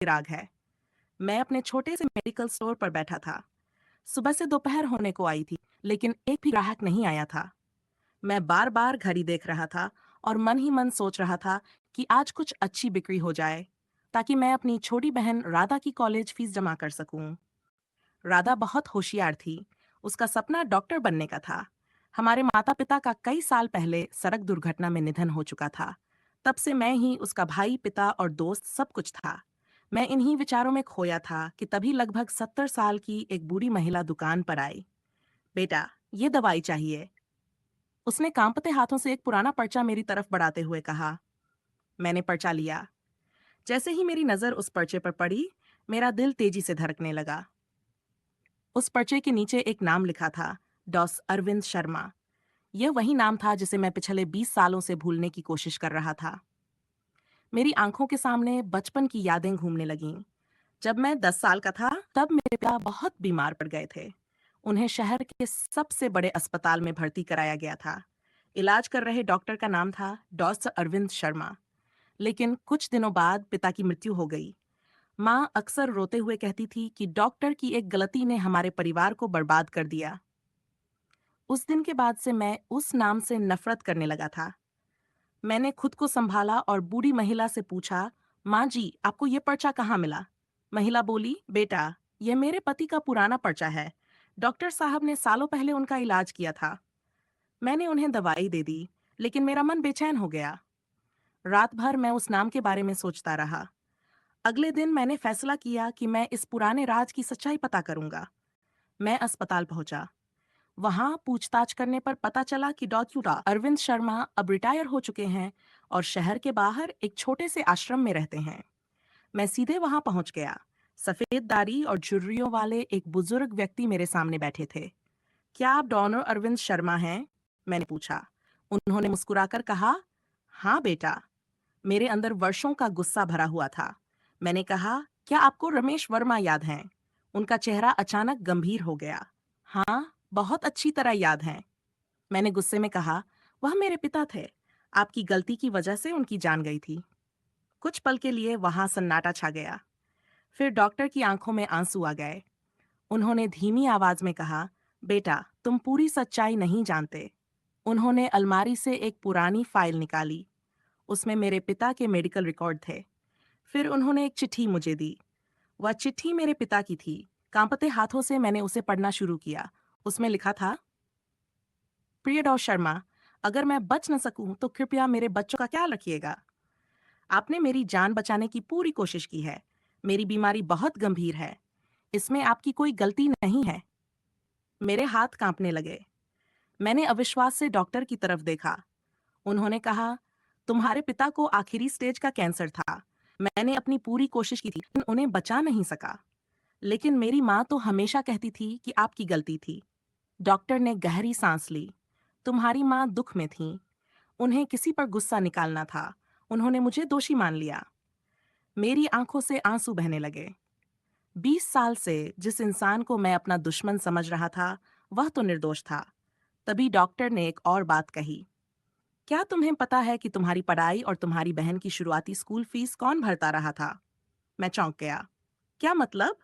चिराग है। मैं अपने छोटे से मेडिकल स्टोर पर बैठा था। सुबह से दोपहर होने को आई थी, लेकिन एक भी ग्राहक नहीं आया था। मैं बार बार घड़ी देख रहा था और मन ही मन सोच रहा था कि आज कुछ अच्छी बिक्री हो जाए, ताकि मैं अपनी छोटी बहन राधा की कॉलेज फीस जमा कर सकूं। राधा बहुत होशियार थी। उसका सपना डॉक्टर बनने का था। हमारे माता पिता का कई साल पहले सड़क दुर्घटना में निधन हो चुका था। तब से मैं ही उसका भाई, पिता और दोस्त सब कुछ था। मैं इन्हीं विचारों में खोया था कि तभी लगभग 70 साल की एक बूढ़ी महिला दुकान पर आई। बेटा, ये दवाई चाहिए। उसने कांपते हाथों से एक पुराना पर्चा मेरी तरफ बढ़ाते हुए कहा। मैंने पर्चा लिया। जैसे ही मेरी नजर उस पर्चे पर पड़ी, मेरा दिल तेजी से धड़कने लगा। उस पर्चे के नीचे एक नाम लिखा था, डॉस अरविंद शर्मा। यह वही नाम था जिसे मैं पिछले 20 सालों से भूलने की कोशिश कर रहा था। मेरी आंखों के सामने बचपन की यादें घूमने लगीं। जब मैं 10 साल का था, तब मेरे पिता बहुत बीमार पड़ गए थे। उन्हें शहर के सबसे बड़े अस्पताल में भर्ती कराया गया था। इलाज कर रहे डॉक्टर का नाम था डॉस अरविंद शर्मा। लेकिन कुछ दिनों बाद पिता की मृत्यु हो गई। माँ अक्सर रोते हुए कहती थी कि डॉक्टर की एक गलती ने हमारे परिवार को बर्बाद कर दिया। उस दिन के बाद से मैं उस नाम से नफरत करने लगा था। मैंने खुद को संभाला और बूढ़ी महिला से पूछा, माँ जी, आपको ये पर्चा कहाँ मिला? महिला बोली, बेटा, यह मेरे पति का पुराना पर्चा है। डॉक्टर साहब ने सालों पहले उनका इलाज किया था। मैंने उन्हें दवाई दे दी, लेकिन मेरा मन बेचैन हो गया। रात भर मैं उस नाम के बारे में सोचता रहा। अगले दिन मैंने फैसला किया कि मैं इस पुराने राज की सच्चाई पता करूंगा। मैं अस्पताल पहुंचा। वहां पूछताछ करने पर पता चला कि डॉक्टर अरविंद शर्मा अब रिटायर हो चुके हैं और शहर के बाहर एक छोटे से आश्रम में रहते हैं। मैं सीधे वहां पहुंच गया। सफेद दाढ़ी और झुर्रियों वाले एक बुजुर्ग व्यक्ति मेरे सामने बैठे थे। क्या आप डॉनर अरविंद शर्मा हैं? मैंने पूछा। उन्होंने मुस्कुराकर कहा, हाँ बेटा। मेरे अंदर वर्षों का गुस्सा भरा हुआ था। मैंने कहा, क्या आपको रमेश वर्मा याद हैं? उनका चेहरा अचानक गंभीर हो गया। हाँ, बहुत अच्छी तरह याद है। मैंने गुस्से में कहा, वह मेरे पिता थे। आपकी गलती की वजह से उनकी जान गई थी। कुछ पल के लिए वहां सन्नाटा छा गया। फिर डॉक्टर की आंखों में आंसू आ गए। उन्होंने धीमी आवाज में कहा, बेटा, तुम पूरी सच्चाई नहीं जानते। उन्होंने अलमारी से एक पुरानी फाइल निकाली। उसमें मेरे पिता के मेडिकल रिकॉर्ड थे। फिर उन्होंने एक चिट्ठी मुझे दी। वह चिट्ठी मेरे पिता की थी। कांपते हाथों से मैंने उसे पढ़ना शुरू किया। उसमें लिखा था, प्रिय डॉ शर्मा, अगर मैं बच न सकूं तो कृपया मेरे बच्चों का ख्याल रखिएगा। आपने मेरी जान बचाने की पूरी कोशिश की है। मेरी बीमारी बहुत गंभीर है। इसमें आपकी कोई गलती नहीं है। मेरे हाथ कांपने लगे। मैंने अविश्वास से डॉक्टर की तरफ देखा। उन्होंने कहा, तुम्हारे पिता को आखिरी स्टेज का कैंसर था। मैंने अपनी पूरी कोशिश की थी, लेकिन उन्हें बचा नहीं सका। लेकिन मेरी माँ तो हमेशा कहती थी कि आपकी गलती थी। डॉक्टर ने गहरी सांस ली। तुम्हारी माँ दुख में थी। उन्हें किसी पर गुस्सा निकालना था। उन्होंने मुझे दोषी मान लिया। मेरी आंखों से आंसू बहने लगे। 20 साल से जिस इंसान को मैं अपना दुश्मन समझ रहा था, वह तो निर्दोष था। तभी डॉक्टर ने एक और बात कही, क्या तुम्हें पता है कि तुम्हारी पढ़ाई और तुम्हारी बहन की शुरुआती स्कूल फीस कौन भरता रहा था? मैं चौंक गया। क्या मतलब?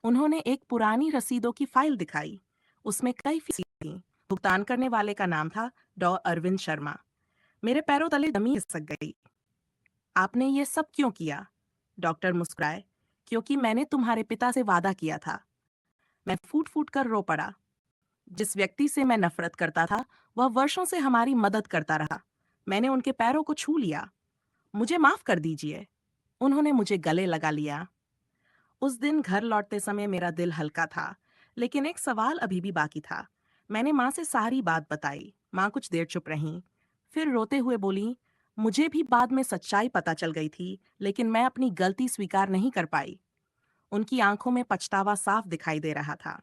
उन्होंने एक पुरानी रसीदों की फाइल दिखाई। उसमें कई फीसें थीं। भुगतान करने वाले का नाम था डॉ अरविंद शर्मा। मेरे पैरों तले जमीन खिसक गई। आपने ये सब क्यों किया? डॉक्टर मुस्कुराए। क्योंकि मैंने तुम्हारे पिता से वादा किया था। मैं फूट फूट कर रो पड़ा। जिस व्यक्ति से मैं नफरत करता था, वह वर्षों से हमारी मदद करता रहा। मैंने उनके पैरों को छू लिया। मुझे माफ कर दीजिए। उन्होंने मुझे गले लगा लिया। उस दिन घर लौटते समय मेरा दिल हल्का था, लेकिन एक सवाल अभी भी बाकी था। मैंने माँ से सारी बात बताई। माँ कुछ देर चुप रहीं। फिर रोते हुए बोली, मुझे भी बाद में सच्चाई पता चल गई थी, लेकिन मैं अपनी गलती स्वीकार नहीं कर पाई। उनकी आंखों में पछतावा साफ दिखाई दे रहा था।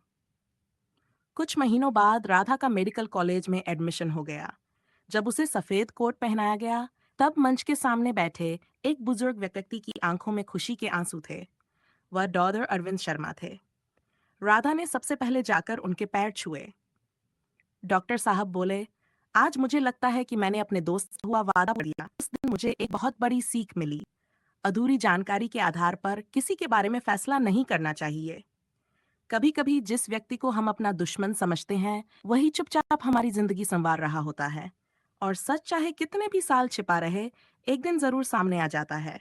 कुछ महीनों बाद राधा का मेडिकल कॉलेज में एडमिशन हो गया। जब उसे सफेद कोट पहनाया गया, तब मंच के सामने बैठे एक बुजुर्ग व्यक्ति की आंखों में खुशी के आंसू थे। वह डॉक्टर अरविंद शर्मा थे। राधा ने सबसे पहले जाकर उनके पैर छुए। डॉक्टर साहब बोले, आज मुझे लगता है कि मैंने अपने दोस्त से हुआ वादा पूरा किया। उस दिन मुझे एक बहुत बड़ी सीख मिली। अधूरी जानकारी के आधार पर किसी के बारे में फैसला नहीं करना चाहिए। कभी कभी जिस व्यक्ति को हम अपना दुश्मन समझते हैं वही चुपचाप हमारी जिंदगी संवार रहा होता है। और सच चाहे कितने भी साल छिपा रहे, एक दिन जरूर सामने आ जाता है।